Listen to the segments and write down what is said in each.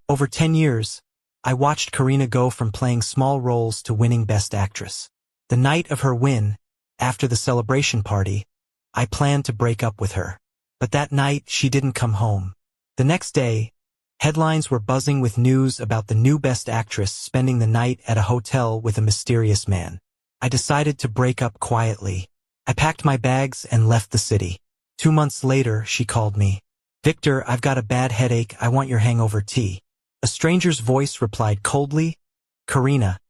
Over 10 years, I watched Karina go from playing small roles to winning Best Actress. The night of her win, after the celebration party, I planned to break up with her. But that night, she didn't come home. The next day, headlines were buzzing with news about the new Best Actress spending the night at a hotel with a mysterious man. I decided to break up quietly. I packed my bags and left the city. 2 months later, she called me. "Victor, I've got a bad headache. I want your hangover tea." A stranger's voice replied coldly, "Karina,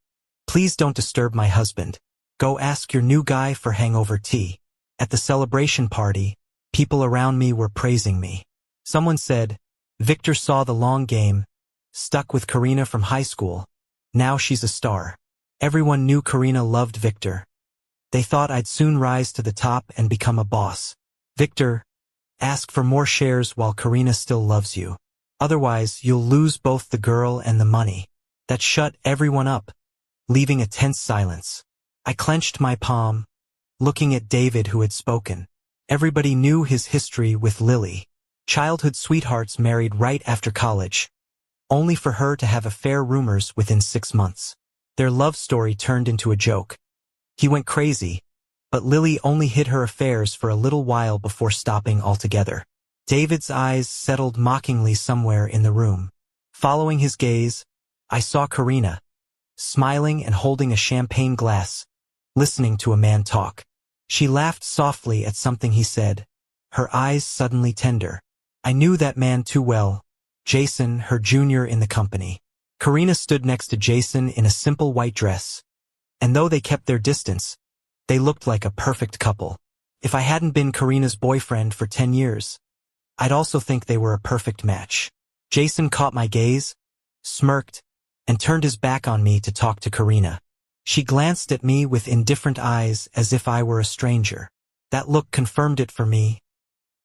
please don't disturb my husband. Go ask your new guy for hangover tea." At the celebration party, people around me were praising me. Someone said, "Victor saw the long game, stuck with Karina from high school. Now she's a star." Everyone knew Karina loved Victor. They thought I'd soon rise to the top and become a boss. "Victor, ask for more shares while Karina still loves you. Otherwise, you'll lose both the girl and the money." That shut everyone up, leaving a tense silence. I clenched my palm, looking at David who had spoken. Everybody knew his history with Lily. Childhood sweethearts married right after college, only for her to have affair rumors within 6 months. Their love story turned into a joke. He went crazy, but Lily only hid her affairs for a little while before stopping altogether. David's eyes settled mockingly somewhere in the room. Following his gaze, I saw Karina, smiling and holding a champagne glass, listening to a man talk. She laughed softly at something he said, her eyes suddenly tender. I knew that man too well, Jason, her junior in the company. Karina stood next to Jason in a simple white dress, and though they kept their distance, they looked like a perfect couple. If I hadn't been Karina's boyfriend for 10 years, I'd also think they were a perfect match. Jason caught my gaze, smirked, and turned his back on me to talk to Karina. She glanced at me with indifferent eyes as if I were a stranger. That look confirmed it for me.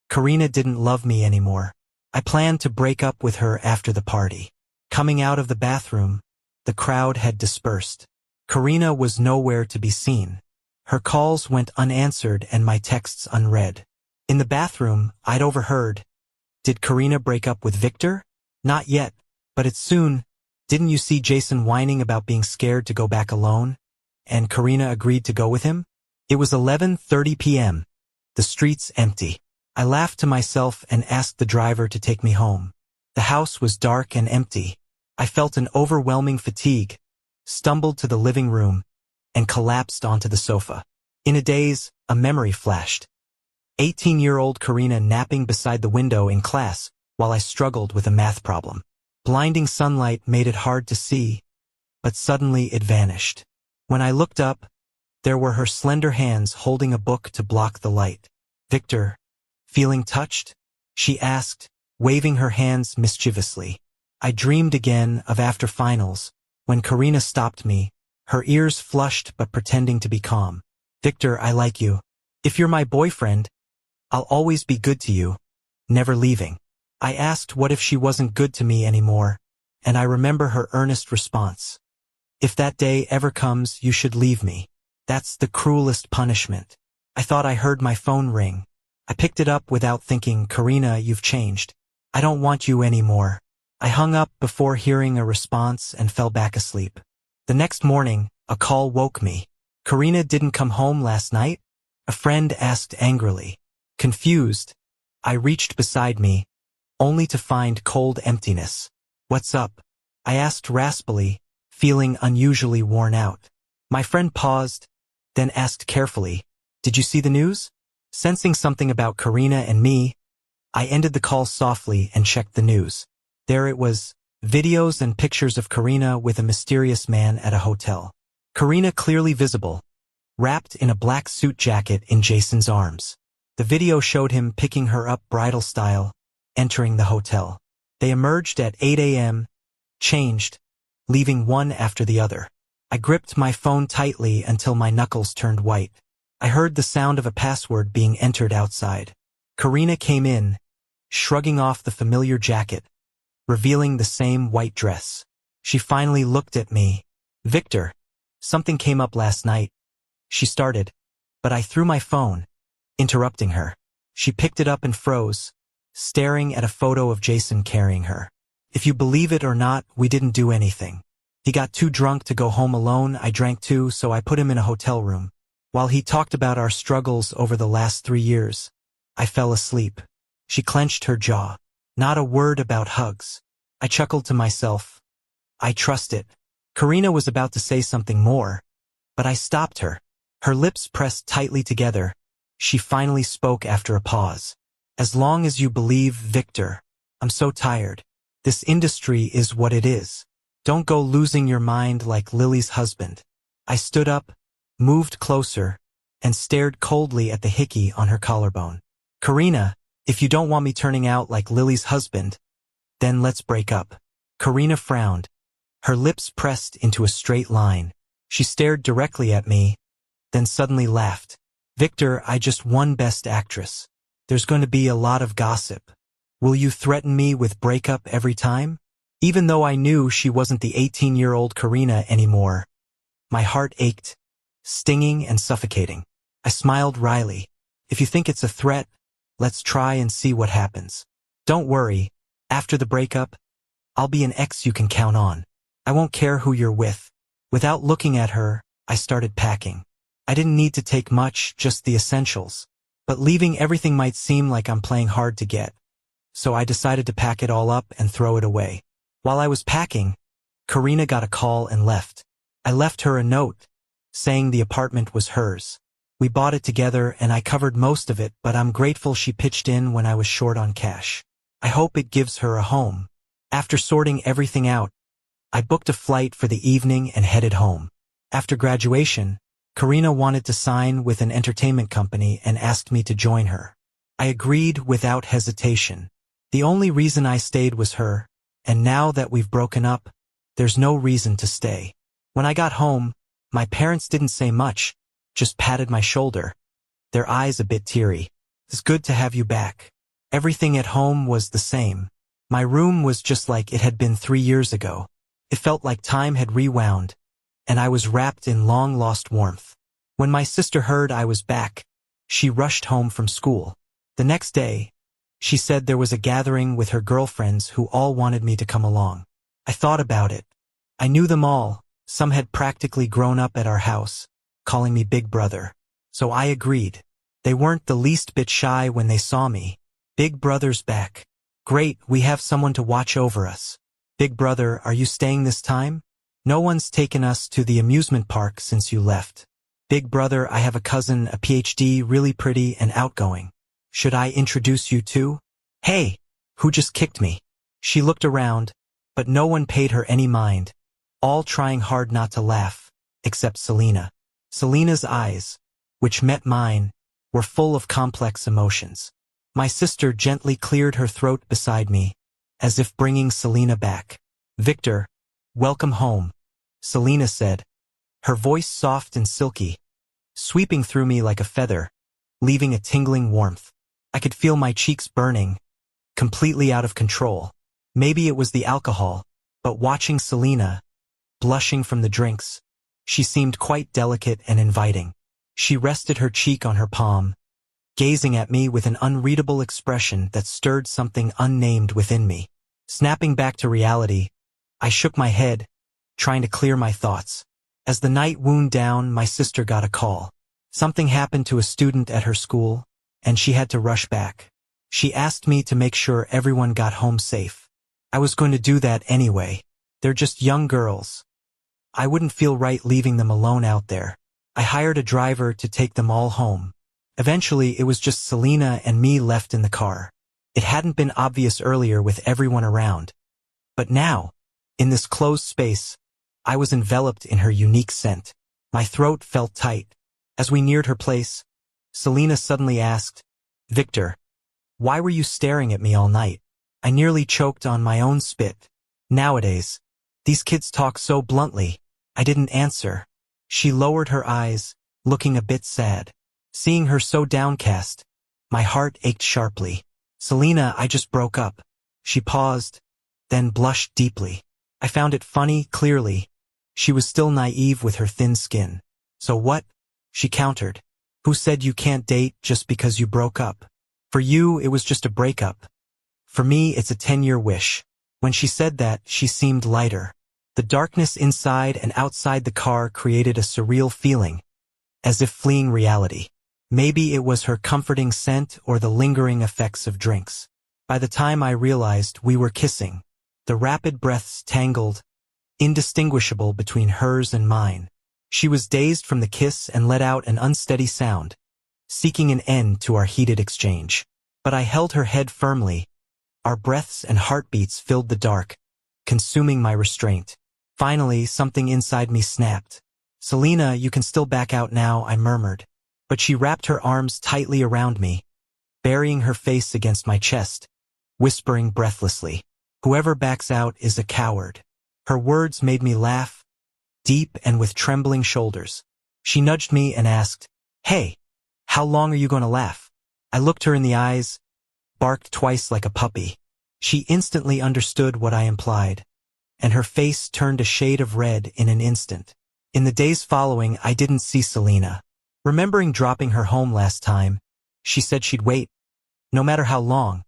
Karina didn't love me anymore. I planned to break up with her after the party. Coming out of the bathroom, the crowd had dispersed. Karina was nowhere to be seen. Her calls went unanswered and my texts unread. In the bathroom, I'd overheard, "Did Karina break up with Victor?" "Not yet, but it's soon. Didn't you see Jason whining about being scared to go back alone? And Karina agreed to go with him?" It was 11:30 p.m. The streets empty. I laughed to myself and asked the driver to take me home. The house was dark and empty. I felt an overwhelming fatigue, stumbled to the living room, and collapsed onto the sofa. In a daze, a memory flashed. 18-year-old Karina napping beside the window in class while I struggled with a math problem. Blinding sunlight made it hard to see, but suddenly it vanished. When I looked up, there were her slender hands holding a book to block the light. "Victor, feeling touched?" she asked, waving her hands mischievously. I dreamed again of after finals, when Karina stopped me, her ears flushed but pretending to be calm. "Victor, I like you. If you're my boyfriend, I'll always be good to you, never leaving." I asked what if she wasn't good to me anymore, and I remember her earnest response. "If that day ever comes, you should leave me. That's the cruelest punishment." I thought I heard my phone ring. I picked it up without thinking. "Karina, you've changed. I don't want you anymore." I hung up before hearing a response and fell back asleep. The next morning, a call woke me. "Karina didn't come home last night?" a friend asked angrily. Confused, I reached beside me, only to find cold emptiness. "What's up?" I asked raspily, feeling unusually worn out. My friend paused, then asked carefully, "Did you see the news?" Sensing something about Karina and me, I ended the call softly and checked the news. There it was, videos and pictures of Karina with a mysterious man at a hotel. Karina clearly visible, wrapped in a black suit jacket in Jason's arms. The video showed him picking her up bridal style, entering the hotel. They emerged at 8 a.m., changed, leaving one after the other. I gripped my phone tightly until my knuckles turned white. I heard the sound of a password being entered outside. Karina came in, shrugging off the familiar jacket, revealing the same white dress. She finally looked at me. "Victor, something came up last night," she started, but I threw my phone, interrupting her. She picked it up and froze, staring at a photo of Jason carrying her. If you believe it or not, we didn't do anything. He got too drunk to go home alone. I drank too, so I put him in a hotel room. While he talked about our struggles over the last 3 years, I fell asleep. She clenched her jaw. Not a word about hugs. I chuckled to myself. I trust it. Karina was about to say something more, but I stopped her. Her lips pressed tightly together. She finally spoke after a pause. As long as you believe, Victor. I'm so tired. This industry is what it is. Don't go losing your mind like Lily's husband. I stood up, moved closer, and stared coldly at the hickey on her collarbone. Karina, if you don't want me turning out like Lily's husband, then let's break up. Karina frowned. Her lips pressed into a straight line. She stared directly at me, then suddenly laughed. Victor, I just won Best Actress. There's going to be a lot of gossip. Will you threaten me with breakup every time? Even though I knew she wasn't the 18-year-old Karina anymore, my heart ached, stinging and suffocating. I smiled wryly. If you think it's a threat, let's try and see what happens. Don't worry, after the breakup, I'll be an ex you can count on. I won't care who you're with. Without looking at her, I started packing. I didn't need to take much, just the essentials. But leaving everything might seem like I'm playing hard to get. So I decided to pack it all up and throw it away. While I was packing, Karina got a call and left. I left her a note, saying the apartment was hers. We bought it together and I covered most of it, but I'm grateful she pitched in when I was short on cash. I hope it gives her a home. After sorting everything out, I booked a flight for the evening and headed home. After graduation, Karina wanted to sign with an entertainment company and asked me to join her. I agreed without hesitation. The only reason I stayed was her, and now that we've broken up, there's no reason to stay. When I got home, my parents didn't say much, just patted my shoulder, their eyes a bit teary. It's good to have you back. Everything at home was the same. My room was just like it had been 3 years ago. It felt like time had rewound, and I was wrapped in long-lost warmth. When my sister heard I was back, she rushed home from school. The next day, she said there was a gathering with her girlfriends who all wanted me to come along. I thought about it. I knew them all. Some had practically grown up at our house, calling me Big Brother. So I agreed. They weren't the least bit shy when they saw me. Big Brother's back. Great, we have someone to watch over us. Big Brother, are you staying this time? No one's taken us to the amusement park since you left. Big Brother, I have a cousin, a PhD, really pretty and outgoing. Should I introduce you to? Hey, who just kicked me? She looked around, but no one paid her any mind, all trying hard not to laugh, except Selena. Selena's eyes, which met mine, were full of complex emotions. My sister gently cleared her throat beside me, as if bringing Selena back. Victor, welcome home, Selena said, her voice soft and silky, sweeping through me like a feather, leaving a tingling warmth. I could feel my cheeks burning, completely out of control. Maybe it was the alcohol, but watching Selena, blushing from the drinks, she seemed quite delicate and inviting. She rested her cheek on her palm, gazing at me with an unreadable expression that stirred something unnamed within me. Snapping back to reality, I shook my head, trying to clear my thoughts. As the night wound down, my sister got a call. Something happened to a student at her school, and she had to rush back. She asked me to make sure everyone got home safe. I was going to do that anyway. They're just young girls. I wouldn't feel right leaving them alone out there. I hired a driver to take them all home. Eventually, it was just Selena and me left in the car. It hadn't been obvious earlier with everyone around. But now, in this closed space, I was enveloped in her unique scent. My throat felt tight. As we neared her place, Selena suddenly asked, Victor, why were you staring at me all night? I nearly choked on my own spit. Nowadays, these kids talk so bluntly. I didn't answer. She lowered her eyes, looking a bit sad. Seeing her so downcast, my heart ached sharply. Selena, I just broke up. She paused, then blushed deeply. I found it funny, clearly. She was still naive with her thin skin. So what? She countered. Who said you can't date just because you broke up? For you, it was just a breakup. For me, it's a 10-year wish. When she said that, she seemed lighter. The darkness inside and outside the car created a surreal feeling, as if fleeing reality. Maybe it was her comforting scent or the lingering effects of drinks. By the time I realized we were kissing, the rapid breaths tangled, indistinguishable between hers and mine. She was dazed from the kiss and let out an unsteady sound, seeking an end to our heated exchange. But I held her head firmly. Our breaths and heartbeats filled the dark, consuming my restraint. Finally, something inside me snapped. "Selena, you can still back out now," I murmured. But she wrapped her arms tightly around me, burying her face against my chest, whispering breathlessly, "Whoever backs out is a coward." Her words made me laugh, deep and with trembling shoulders. She nudged me and asked, "Hey, how long are you going to laugh?" I looked her in the eyes, barked twice like a puppy. She instantly understood what I implied, and her face turned a shade of red in an instant. In the days following, I didn't see Selena. Remembering dropping her home last time, she said she'd wait, no matter how long,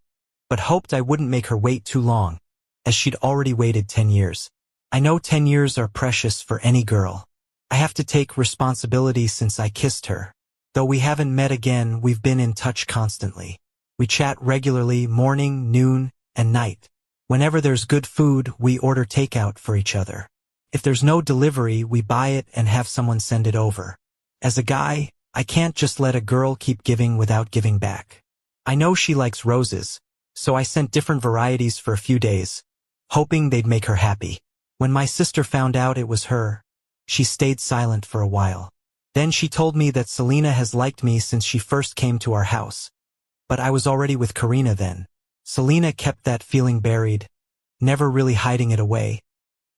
but hoped I wouldn't make her wait too long, as she'd already waited 10 years. I know 10 years are precious for any girl. I have to take responsibility since I kissed her. Though we haven't met again, we've been in touch constantly. We chat regularly, morning, noon, and night. Whenever there's good food, we order takeout for each other. If there's no delivery, we buy it and have someone send it over. As a guy, I can't just let a girl keep giving without giving back. I know she likes roses, so I sent different varieties for a few days, hoping they'd make her happy. When my sister found out it was her, she stayed silent for a while. Then she told me that Selena has liked me since she first came to our house. But I was already with Karina then. Selena kept that feeling buried, never really hiding it away,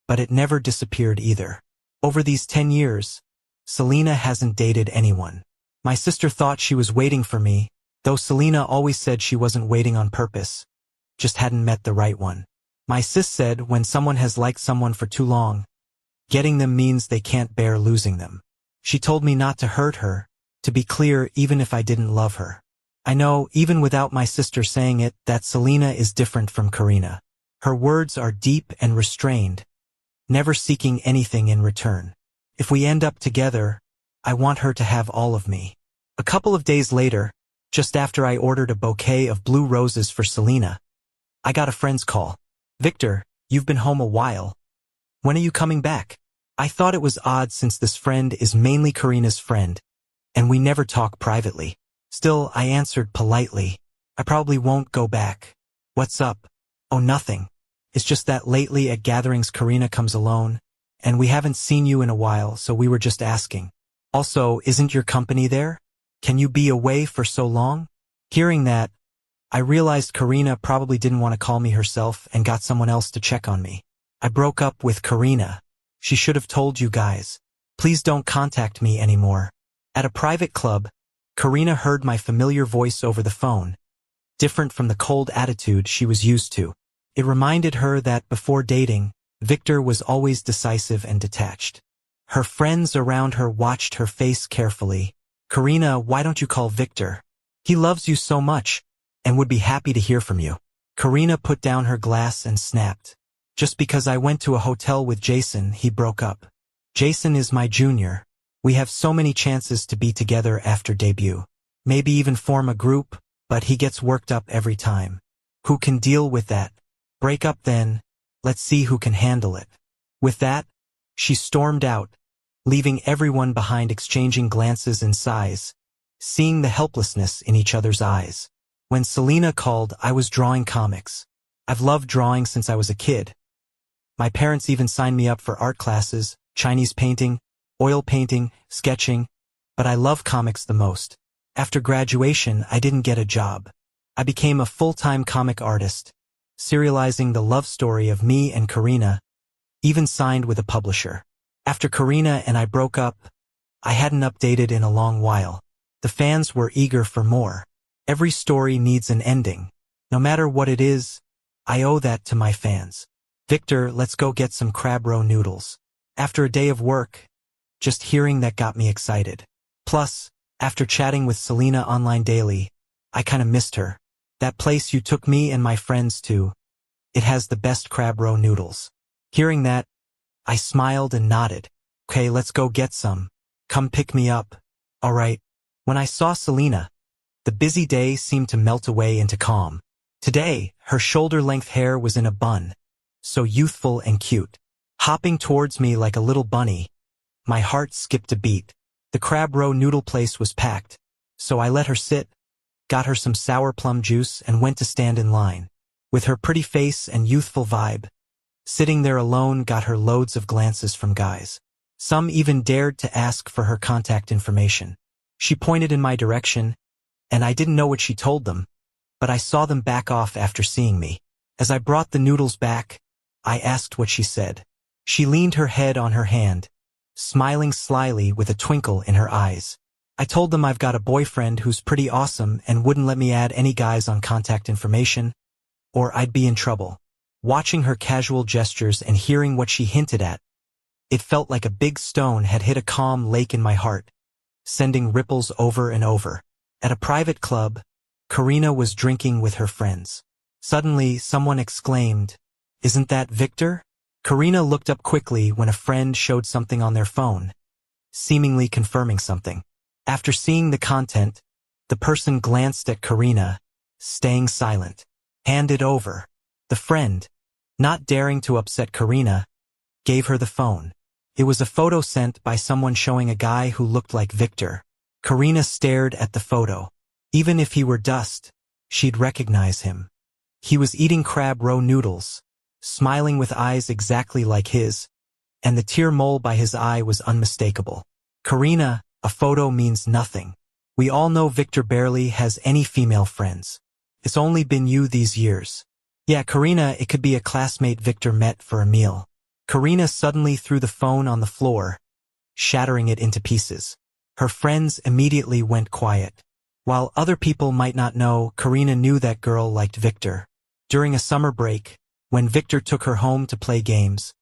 but it never disappeared either. Over these 10 years, Selena hasn't dated anyone. My sister thought she was waiting for me, though Selena always said she wasn't waiting on purpose, just hadn't met the right one. My sis said when someone has liked someone for too long, getting them means they can't bear losing them. She told me not to hurt her, to be clear even if I didn't love her. I know, even without my sister saying it, that Selena is different from Karina. Her words are deep and restrained, never seeking anything in return. If we end up together, I want her to have all of me. A couple of days later, just after I ordered a bouquet of blue roses for Selena, I got a friend's call. "Victor, you've been home a while. When are you coming back?" I thought it was odd since this friend is mainly Karina's friend, and we never talk privately. Still, I answered politely, "I probably won't go back." "What's up?" "Oh, nothing. It's just that lately at gatherings Karina comes alone, and we haven't seen you in a while, so we were just asking. Also, isn't your company there? Can you be away for so long?" Hearing that, I realized Karina probably didn't want to call me herself and got someone else to check on me. I broke up with Karina. She should have told you guys. Please don't contact me anymore. At a private club, Karina heard my familiar voice over the phone, different from the cold attitude she was used to. It reminded her that before dating, Victor was always decisive and detached. Her friends around her watched her face carefully. "Karina, why don't you call Victor? He loves you so much, and would be happy to hear from you." Karina put down her glass and snapped. "Just because I went to a hotel with Jason, he broke up. Jason is my junior. We have so many chances to be together after debut. Maybe even form a group, but he gets worked up every time. Who can deal with that? Break up then. Let's see who can handle it." With that, she stormed out, leaving everyone behind exchanging glances and sighs, seeing the helplessness in each other's eyes. When Selena called, I was drawing comics. I've loved drawing since I was a kid. My parents even signed me up for art classes, Chinese painting, oil painting, sketching, but I love comics the most. After graduation, I didn't get a job. I became a full-time comic artist, serializing the love story of me and Karina, even signed with a publisher. After Karina and I broke up, I hadn't updated in a long while. The fans were eager for more. Every story needs an ending. No matter what it is, I owe that to my fans. "Victor, let's go get some crab roe noodles." After a day of work, just hearing that got me excited. Plus, after chatting with Selena online daily, I kinda missed her. That place you took me and my friends to, It has the best crab roe noodles. Hearing that, I smiled and nodded. Okay, let's go get some. Come pick me up. Alright. When I saw Selena, the busy day seemed to melt away into calm. Today, her shoulder-length hair was in a bun, so youthful and cute. Hopping towards me like a little bunny, my heart skipped a beat. The crab roe noodle place was packed, so I let her sit, got her some sour plum juice, and went to stand in line. With her pretty face and youthful vibe, sitting there alone got her loads of glances from guys. Some even dared to ask for her contact information. She pointed in my direction, and I didn't know what she told them, but I saw them back off after seeing me. As I brought the noodles back, I asked what she said. She leaned her head on her hand, smiling slyly with a twinkle in her eyes. I told them I've got a boyfriend who's pretty awesome and wouldn't let me add any guys on contact information, or I'd be in trouble. Watching her casual gestures and hearing what she hinted at, it felt like a big stone had hit a calm lake in my heart, sending ripples over and over. At a private club, Karina was drinking with her friends. Suddenly, someone exclaimed, "Isn't that Victor?" Karina looked up quickly when a friend showed something on their phone, seemingly confirming something. After seeing the content, the person glanced at Karina, staying silent. "Hand it over." The friend, not daring to upset Karina, gave her the phone. It was a photo sent by someone showing a guy who looked like Victor. Karina stared at the photo. Even if he were dust, she'd recognize him. He was eating crab roe noodles, smiling with eyes exactly like his, and the tear mole by his eye was unmistakable. "Karina, a photo means nothing. We all know Victor barely has any female friends. It's only been you these years." "Yeah, Karina, it could be a classmate Victor met for a meal." Karina suddenly threw the phone on the floor, shattering it into pieces. Her friends immediately went quiet. While other people might not know, Karina knew that girl liked Victor. During a summer break, when Victor took her home to play games,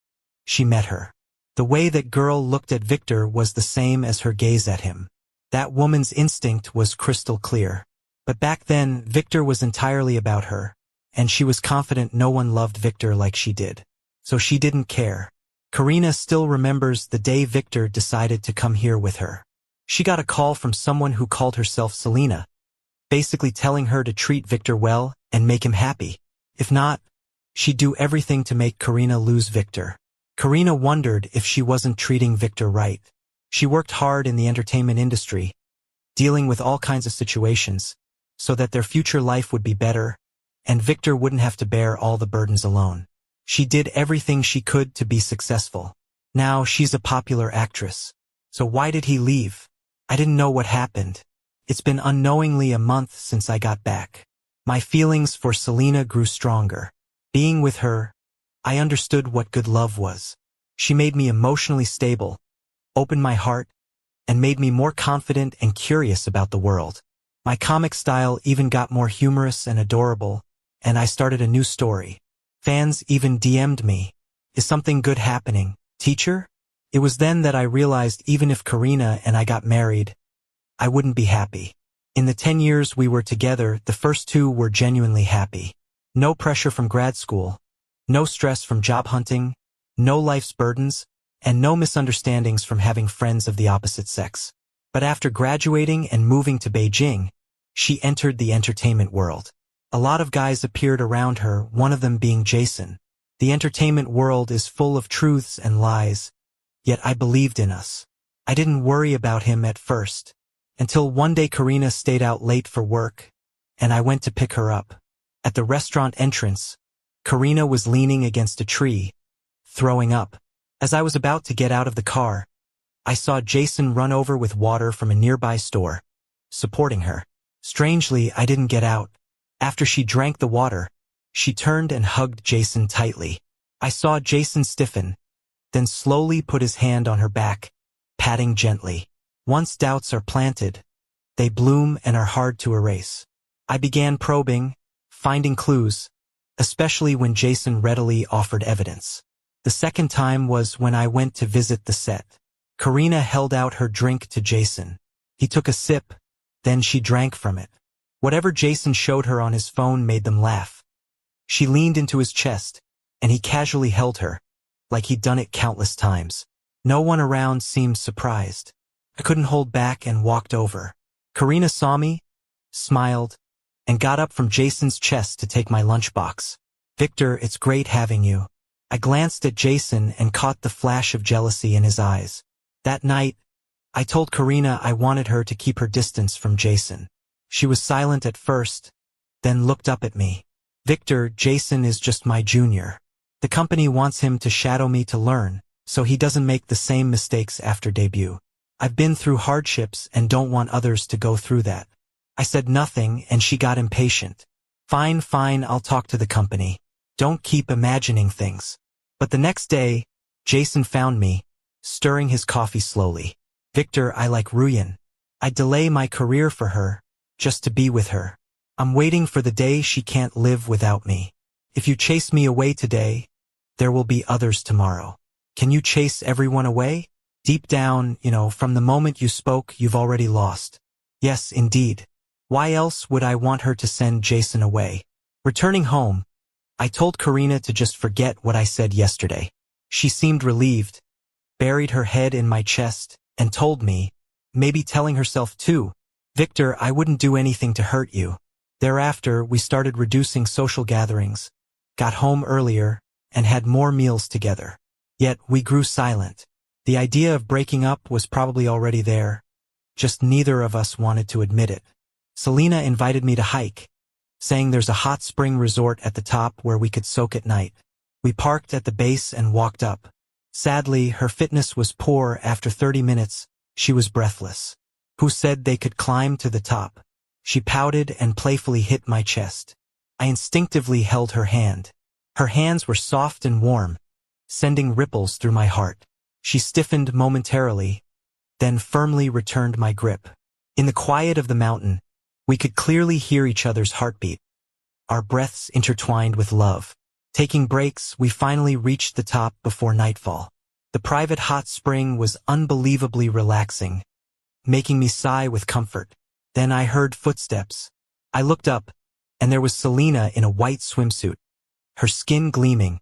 she met her. The way that girl looked at Victor was the same as her gaze at him. That woman's instinct was crystal clear. But back then, Victor was entirely about her, and she was confident no one loved Victor like she did. So she didn't care. Karina still remembers the day Victor decided to come here with her. She got a call from someone who called herself Selena, basically telling her to treat Victor well and make him happy. If not, she'd do everything to make Karina lose Victor. Karina wondered if she wasn't treating Victor right. She worked hard in the entertainment industry, dealing with all kinds of situations, so that their future life would be better, and Victor wouldn't have to bear all the burdens alone. She did everything she could to be successful. Now she's a popular actress. So why did he leave? I didn't know what happened. It's been unknowingly a month since I got back. My feelings for Selena grew stronger. Being with her, I understood what good love was. She made me emotionally stable, opened my heart, and made me more confident and curious about the world. My comic style even got more humorous and adorable, and I started a new story. Fans even DM'd me, "Is something good happening, teacher?" It was then that I realized even if Karina and I got married, I wouldn't be happy. In the 10 years we were together, the first 2 were genuinely happy. No pressure from grad school, no stress from job hunting, no life's burdens, and no misunderstandings from having friends of the opposite sex. But after graduating and moving to Beijing, she entered the entertainment world. A lot of guys appeared around her, one of them being Jason. The entertainment world is full of truths and lies, yet I believed in us. I didn't worry about him at first, until one day Karina stayed out late for work, and I went to pick her up. At the restaurant entrance, Karina was leaning against a tree, throwing up. As I was about to get out of the car, I saw Jason run over with water from a nearby store, supporting her. Strangely, I didn't get out. After she drank the water, she turned and hugged Jason tightly. I saw Jason stiffen, then slowly put his hand on her back, patting gently. Once doubts are planted, they bloom and are hard to erase. I began probing, finding clues, especially when Jason readily offered evidence. The second time was when I went to visit the set. Karina held out her drink to Jason. He took a sip, then she drank from it. Whatever Jason showed her on his phone made them laugh. She leaned into his chest, and he casually held her, like he'd done it countless times. No one around seemed surprised. I couldn't hold back and walked over. Karina saw me, smiled, and got up from Jason's chest to take my lunchbox. "Victor, it's great having you." I glanced at Jason and caught the flash of jealousy in his eyes. That night, I told Karina I wanted her to keep her distance from Jason. She was silent at first, then looked up at me. "Victor, Jason is just my junior. The company wants him to shadow me to learn, so he doesn't make the same mistakes after debut. I've been through hardships and don't want others to go through that." I said nothing and she got impatient. Fine, I'll talk to the company. Don't keep imagining things." But the next day, Jason found me, stirring his coffee slowly. "Victor, I like Ruyan. I'd delay my career for her, just to be with her. I'm waiting for the day she can't live without me. If you chase me away today, there will be others tomorrow. Can you chase everyone away? Deep down, from the moment you spoke, you've already lost." "Yes, indeed. Why else would I want her to send Jason away?" Returning home, I told Karina to just forget what I said yesterday. She seemed relieved, buried her head in my chest, and told me, maybe telling herself too, "Victor, I wouldn't do anything to hurt you." Thereafter, we started reducing social gatherings, got home earlier, and had more meals together. Yet we grew silent. The idea of breaking up was probably already there, just neither of us wanted to admit it. Selena invited me to hike, saying there's a hot spring resort at the top where we could soak at night. We parked at the base and walked up. Sadly, her fitness was poor. After 30 minutes, she was breathless. "Who said they could climb to the top?" She pouted and playfully hit my chest. I instinctively held her hand. Her hands were soft and warm, sending ripples through my heart. She stiffened momentarily, then firmly returned my grip. In the quiet of the mountain, we could clearly hear each other's heartbeat, our breaths intertwined with love. Taking breaks, we finally reached the top before nightfall. The private hot spring was unbelievably relaxing, making me sigh with comfort. Then I heard footsteps. I looked up, and there was Selena in a white swimsuit, her skin gleaming.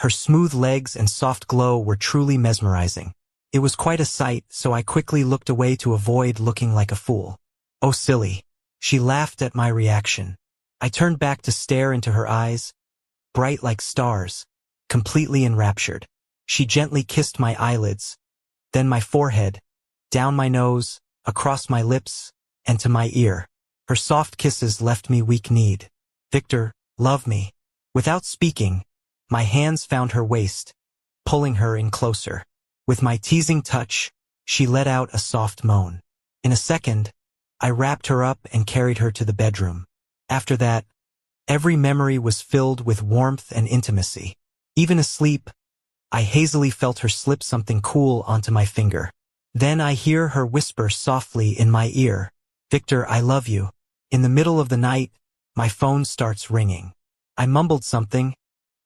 Her smooth legs and soft glow were truly mesmerizing. It was quite a sight, so I quickly looked away to avoid looking like a fool. "Oh, silly." She laughed at my reaction. I turned back to stare into her eyes, bright like stars, completely enraptured. She gently kissed my eyelids, then my forehead, down my nose, across my lips, and to my ear. Her soft kisses left me weak-kneed. "Victor, love me." Without speaking, my hands found her waist, pulling her in closer. With my teasing touch, she let out a soft moan. In a second, I wrapped her up and carried her to the bedroom. After that, every memory was filled with warmth and intimacy. Even asleep, I hazily felt her slip something cool onto my finger. Then I hear her whisper softly in my ear, "Victor, I love you." In the middle of the night, my phone starts ringing. I mumbled something,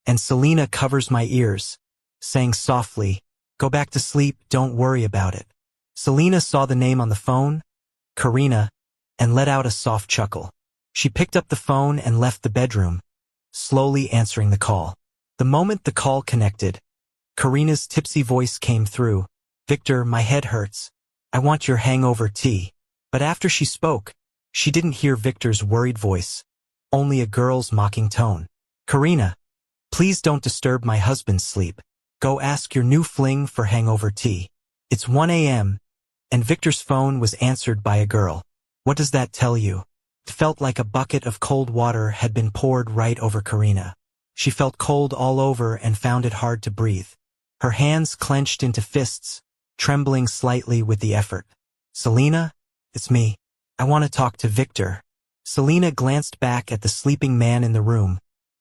and Selena covers my ears, saying softly, "Go back to sleep, don't worry about it." Selena saw the name on the phone, Karina, and let out a soft chuckle. She picked up the phone and left the bedroom, slowly answering the call. The moment the call connected, Karina's tipsy voice came through. "Victor, my head hurts. I want your hangover tea." But after she spoke, she didn't hear Victor's worried voice, only a girl's mocking tone. "Karina, please don't disturb my husband's sleep. Go ask your new fling for hangover tea." It's 1 a.m., and Victor's phone was answered by a girl. What does that tell you? It felt like a bucket of cold water had been poured right over Karina. She felt cold all over and found it hard to breathe. Her hands clenched into fists, trembling slightly with the effort. "Selena? It's me. I want to talk to Victor." Selena glanced back at the sleeping man in the room,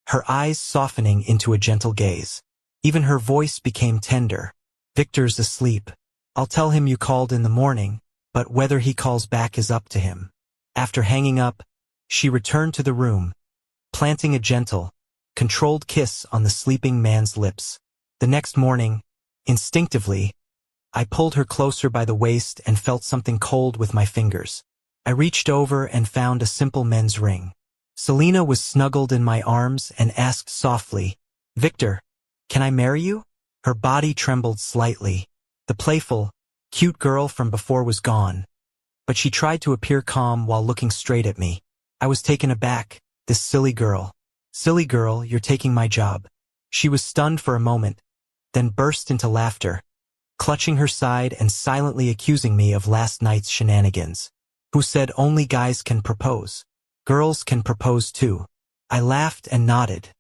her eyes softening into a gentle gaze. Even her voice became tender. "Victor's asleep. I'll tell him you called in the morning, but whether he calls back is up to him." After hanging up, she returned to the room, planting a gentle, controlled kiss on the sleeping man's lips. The next morning, instinctively, I pulled her closer by the waist and felt something cold with my fingers. I reached over and found a simple men's ring. Selena was snuggled in my arms and asked softly, "Victor, can I marry you?" Her body trembled slightly. The playful, cute girl from before was gone, but she tried to appear calm while looking straight at me. I was taken aback. This silly girl. "Silly girl, you're taking my job." She was stunned for a moment, then burst into laughter, clutching her side and silently accusing me of last night's shenanigans. "Who said only guys can propose? Girls can propose too." I laughed and nodded.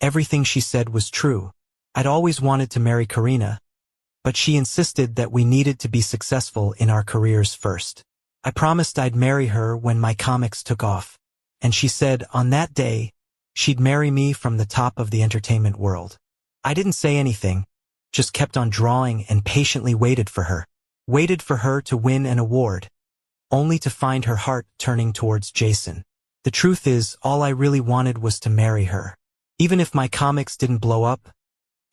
Everything she said was true. I'd always wanted to marry Karina, but she insisted that we needed to be successful in our careers first. I promised I'd marry her when my comics took off, and she said on that day she'd marry me from the top of the entertainment world. I didn't say anything, just kept on drawing and patiently waited for her. Waited for her to win an award, only to find her heart turning towards Jason. The truth is, all I really wanted was to marry her. Even if my comics didn't blow up,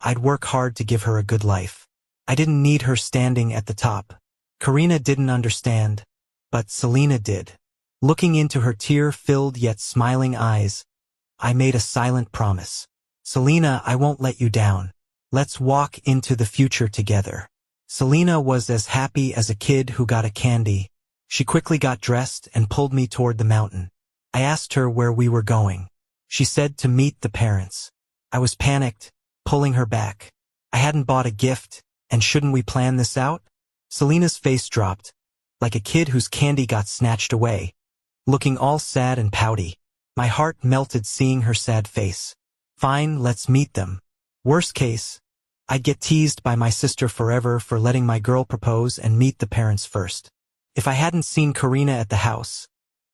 I'd work hard to give her a good life. I didn't need her standing at the top. Karina didn't understand, but Selena did. Looking into her tear-filled yet smiling eyes, I made a silent promise. "Selena, I won't let you down. Let's walk into the future together." Selena was as happy as a kid who got a candy. She quickly got dressed and pulled me toward the mountain. I asked her where we were going. She said to meet the parents. I was panicked, pulling her back. I hadn't bought a gift, and shouldn't we plan this out? Selena's face dropped, like a kid whose candy got snatched away, looking all sad and pouty. My heart melted seeing her sad face. "Fine, let's meet them. Worst case, I'd get teased by my sister forever for letting my girl propose and meet the parents first." If I hadn't seen Karina at the house,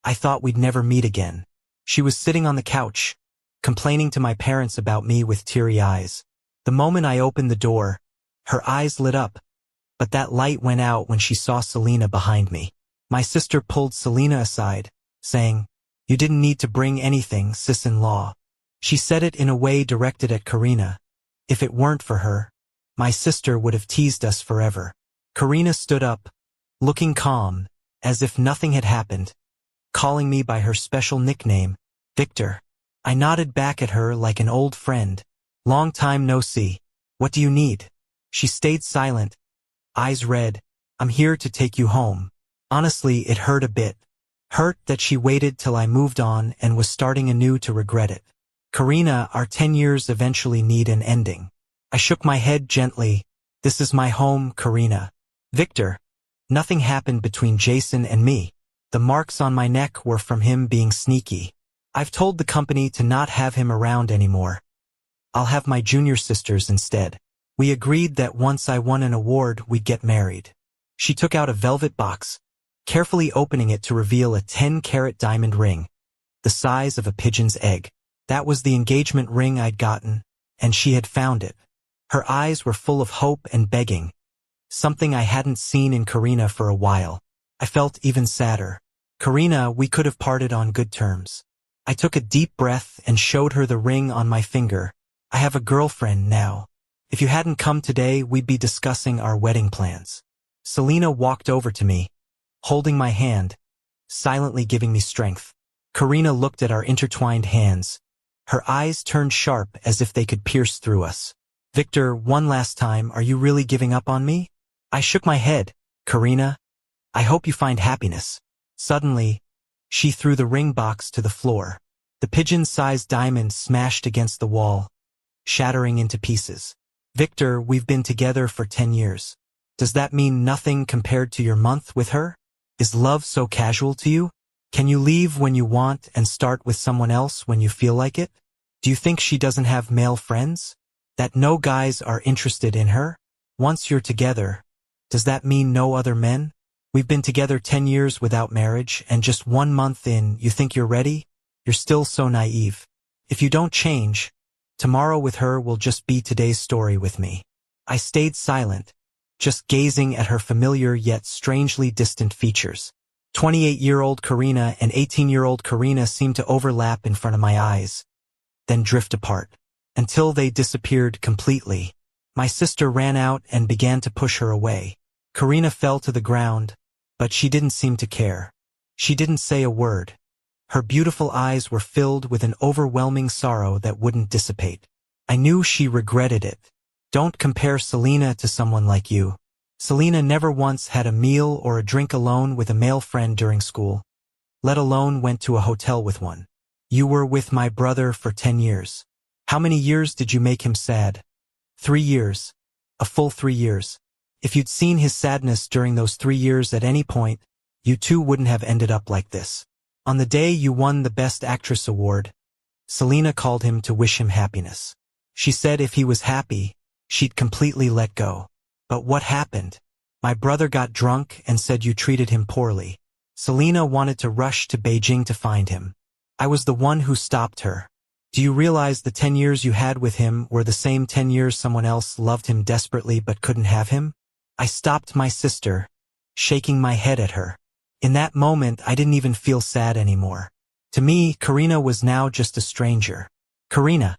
I thought we'd never meet again. She was sitting on the couch, complaining to my parents about me with teary eyes. The moment I opened the door, her eyes lit up, but that light went out when she saw Selena behind me. My sister pulled Selena aside, saying, "You didn't need to bring anything, sis-in-law." She said it in a way directed at Karina. If it weren't for her, my sister would have teased us forever. Karina stood up, looking calm, as if nothing had happened, calling me by her special nickname, Victor. I nodded back at her like an old friend. "Long time no see. What do you need?" She stayed silent, eyes red. "I'm here to take you home." Honestly, it hurt a bit. Hurt that she waited till I moved on and was starting anew to regret it. "Karina, our 10 years eventually need an ending." I shook my head gently. "This is my home, Karina." "Victor, nothing happened between Jason and me. The marks on my neck were from him being sneaky. I've told the company to not have him around anymore. I'll have my junior sisters instead. We agreed that once I won an award, we'd get married." She took out a velvet box, carefully opening it to reveal a 10-carat diamond ring, the size of a pigeon's egg. That was the engagement ring I'd gotten, and she had found it. Her eyes were full of hope and begging, something I hadn't seen in Karina for a while. I felt even sadder. "Karina, we could have parted on good terms." I took a deep breath and showed her the ring on my finger. "I have a girlfriend now. If you hadn't come today, we'd be discussing our wedding plans." Selena walked over to me, holding my hand, silently giving me strength. Karina looked at our intertwined hands. Her eyes turned sharp as if they could pierce through us. "Victor, one last time, are you really giving up on me?" I shook my head. "Karina, I hope you find happiness." Suddenly, she threw the ring box to the floor. The pigeon-sized diamond smashed against the wall, shattering into pieces. "Victor, we've been together for 10 years. Does that mean nothing compared to your month with her? Is love so casual to you? Can you leave when you want and start with someone else when you feel like it? Do you think she doesn't have male friends? That no guys are interested in her? Once you're together, does that mean no other men? We've been together 10 years without marriage, and just 1 month in, you think you're ready? You're still so naive. If you don't change, tomorrow with her will just be today's story with me." I stayed silent, just gazing at her familiar yet strangely distant features. 28-year-old Karina and 18-year-old Karina seemed to overlap in front of my eyes, then drift apart, until they disappeared completely. My sister ran out and began to push her away. Karina fell to the ground, but she didn't seem to care. She didn't say a word, Her beautiful eyes were filled with an overwhelming sorrow that wouldn't dissipate. I knew she regretted it. Don't compare Selena to someone like you. Selena never once had a meal or a drink alone with a male friend during school, let alone went to a hotel with one. You were with my brother for 10 years. How many years did you make him sad? 3 years. A full 3 years. If you'd seen his sadness during those 3 years at any point, you two wouldn't have ended up like this. On the day you won the Best Actress award, Selena called him to wish him happiness. She said if he was happy, she'd completely let go. But what happened? My brother got drunk and said you treated him poorly. Selena wanted to rush to Beijing to find him. I was the one who stopped her. Do you realize the 10 years you had with him were the same 10 years someone else loved him desperately but couldn't have him? I stopped my sister, shaking my head at her. In that moment, I didn't even feel sad anymore. To me, Karina was now just a stranger. Karina,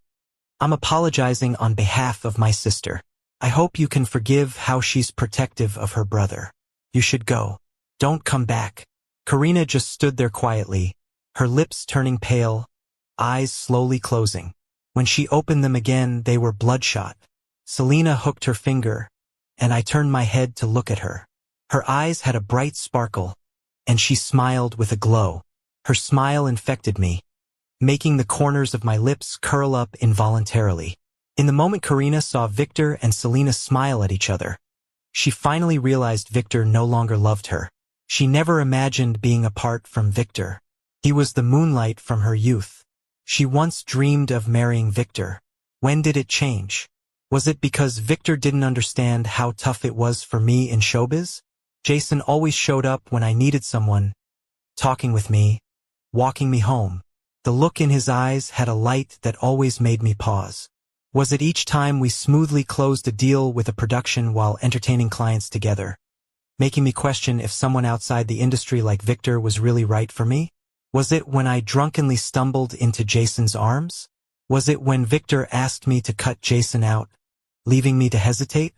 I'm apologizing on behalf of my sister. I hope you can forgive how she's protective of her brother. You should go. Don't come back. Karina just stood there quietly, her lips turning pale, eyes slowly closing. When she opened them again, they were bloodshot. Selena hooked her finger, and I turned my head to look at her. Her eyes had a bright sparkle, and she smiled with a glow. Her smile infected me, making the corners of my lips curl up involuntarily. In the moment Karina saw Victor and Selena smile at each other, she finally realized Victor no longer loved her. She never imagined being apart from Victor. He was the moonlight from her youth. She once dreamed of marrying Victor. When did it change? Was it because Victor didn't understand how tough it was for me in showbiz? Jason always showed up when I needed someone, talking with me, walking me home. The look in his eyes had a light that always made me pause. Was it each time we smoothly closed a deal with a production while entertaining clients together, making me question if someone outside the industry like Victor was really right for me? Was it when I drunkenly stumbled into Jason's arms? Was it when Victor asked me to cut Jason out, leaving me to hesitate?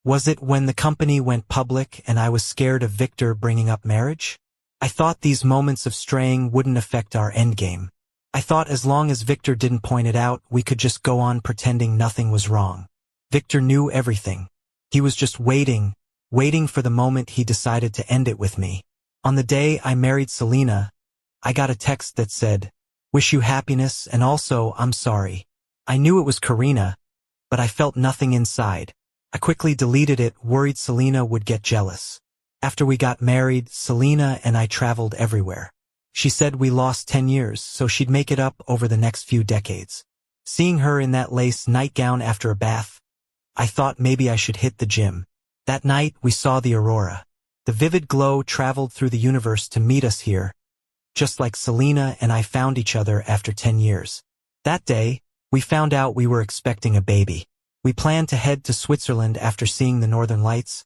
Was it when the company went public and I was scared of Victor bringing up marriage? I thought these moments of straying wouldn't affect our endgame. I thought as long as Victor didn't point it out, we could just go on pretending nothing was wrong. Victor knew everything. He was just waiting for the moment he decided to end it with me. On the day I married Selena, I got a text that said, "Wish you happiness and also I'm sorry." I knew it was Karina, but I felt nothing inside. I quickly deleted it, worried Selena would get jealous. After we got married, Selena and I traveled everywhere. She said we lost 10 years, so she'd make it up over the next few decades. Seeing her in that lace nightgown after a bath, I thought maybe I should hit the gym. That night, we saw the aurora. The vivid glow traveled through the universe to meet us here, just like Selena and I found each other after 10 years. That day, we found out we were expecting a baby. We planned to head to Switzerland after seeing the Northern Lights,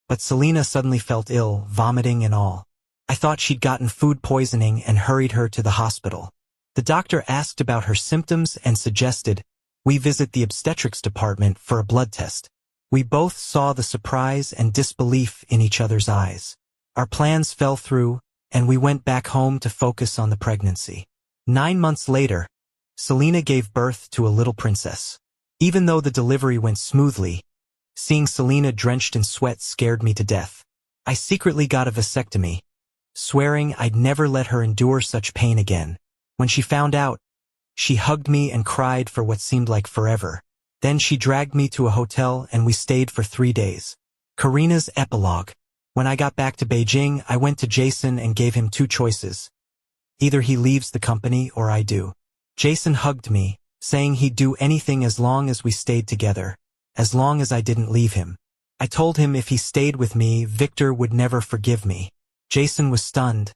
but Selena suddenly felt ill, vomiting and all. I thought she'd gotten food poisoning and hurried her to the hospital. The doctor asked about her symptoms and suggested we visit the obstetrics department for a blood test. We both saw the surprise and disbelief in each other's eyes. Our plans fell through, and we went back home to focus on the pregnancy. 9 months later, Selena gave birth to a little princess. Even though the delivery went smoothly, seeing Selena drenched in sweat scared me to death. I secretly got a vasectomy, swearing I'd never let her endure such pain again. When she found out, she hugged me and cried for what seemed like forever. Then she dragged me to a hotel and we stayed for 3 days. Karina's epilogue. When I got back to Beijing, I went to Jason and gave him 2 choices. Either he leaves the company or I do. Jason hugged me, saying he'd do anything as long as we stayed together, as long as I didn't leave him. I told him if he stayed with me, Victor would never forgive me. Jason was stunned,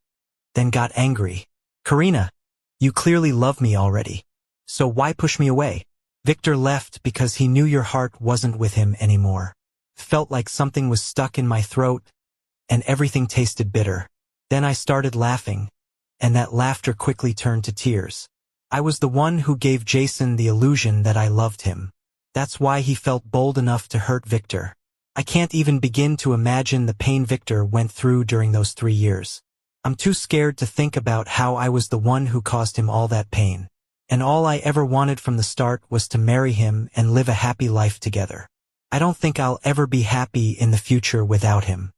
then got angry. Karina, you clearly love me already, so why push me away? Victor left because he knew your heart wasn't with him anymore. Felt like something was stuck in my throat, and everything tasted bitter. Then I started laughing, and that laughter quickly turned to tears. I was the one who gave Jason the illusion that I loved him. That's why he felt bold enough to hurt Victor. I can't even begin to imagine the pain Victor went through during those 3 years. I'm too scared to think about how I was the one who caused him all that pain. And all I ever wanted from the start was to marry him and live a happy life together. I don't think I'll ever be happy in the future without him.